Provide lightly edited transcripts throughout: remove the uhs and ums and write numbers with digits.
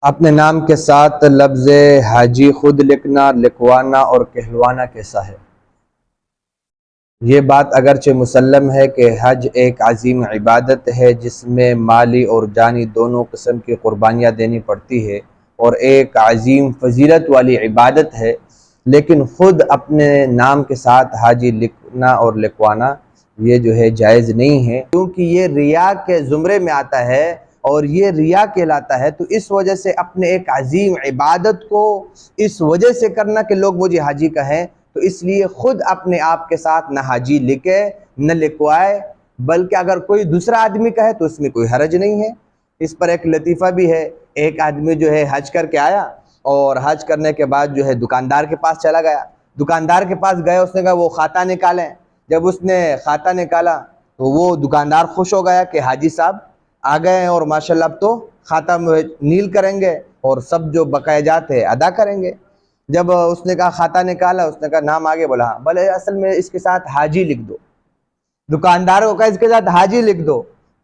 اپنے نام کے ساتھ لفظ حاجی خود لکھنا، لکھوانا اور کہلوانا کیسا ہے؟ یہ بات اگرچہ مسلم ہے کہ حج ایک عظیم عبادت ہے جس میں مالی اور جانی دونوں قسم کی قربانیاں دینی پڑتی ہے اور ایک عظیم فضیلت والی عبادت ہے، لیکن خود اپنے نام کے ساتھ حاجی لکھنا اور لکھوانا یہ جو ہے جائز نہیں ہے، کیونکہ یہ ریا کے زمرے میں آتا ہے اور یہ ریا کہلاتا ہے۔ تو اس وجہ سے اپنے ایک عظیم عبادت کو اس وجہ سے کرنا کہ لوگ مجھے حاجی کہیں، تو اس لیے خود اپنے آپ کے ساتھ نہ حاجی لکھے نہ لکھوائے، بلکہ اگر کوئی دوسرا آدمی کہے تو اس میں کوئی حرج نہیں ہے۔ اس پر ایک لطیفہ بھی ہے، ایک آدمی جو ہے حج کر کے آیا اور حج کرنے کے بعد جو ہے دکاندار کے پاس چلا گیا۔ دکاندار کے پاس گیا، اس نے کہا وہ کھاتا نکالیں۔ جب اس نے کھاتا نکالا تو وہ دکاندار خوش ہو گیا کہ حاجی صاحب آ گئے ہیں اور ماشاءاللہ اب تو کھاتا نیل کریں گے اور سب جو بقایا جات ہے ادا کریں گے۔ جب اس نے کہا کھاتا نکالا، اس نے کہا نام آگے بولا، ہاں بولے اصل میں اس کے ساتھ حاجی لکھ دو۔ دکاندار کو کہا اس کے ساتھ حاجی لکھ دو۔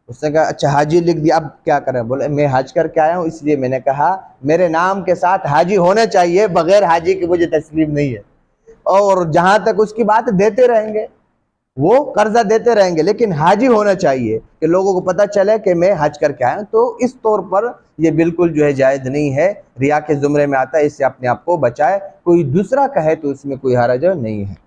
اس نے کہا اچھا حاجی لکھ دیا، اب کیا کریں؟ بولے میں حج کر کے آیا ہوں، اس لیے میں نے کہا میرے نام کے ساتھ حاجی ہونا چاہیے، بغیر حاجی کے مجھے تسلیم نہیں ہے۔ اور جہاں تک اس کی بات دیتے رہیں گے، وہ قرضہ دیتے رہیں گے، لیکن حاجی ہونا چاہیے کہ لوگوں کو پتہ چلے کہ میں حج کر کے آیا ہوں۔ تو اس طور پر یہ بالکل جو ہے جائز نہیں ہے، ریا کے زمرے میں آتا ہے، اس سے اپنے آپ کو بچائے۔ کوئی دوسرا کہے تو اس میں کوئی حرج نہیں ہے۔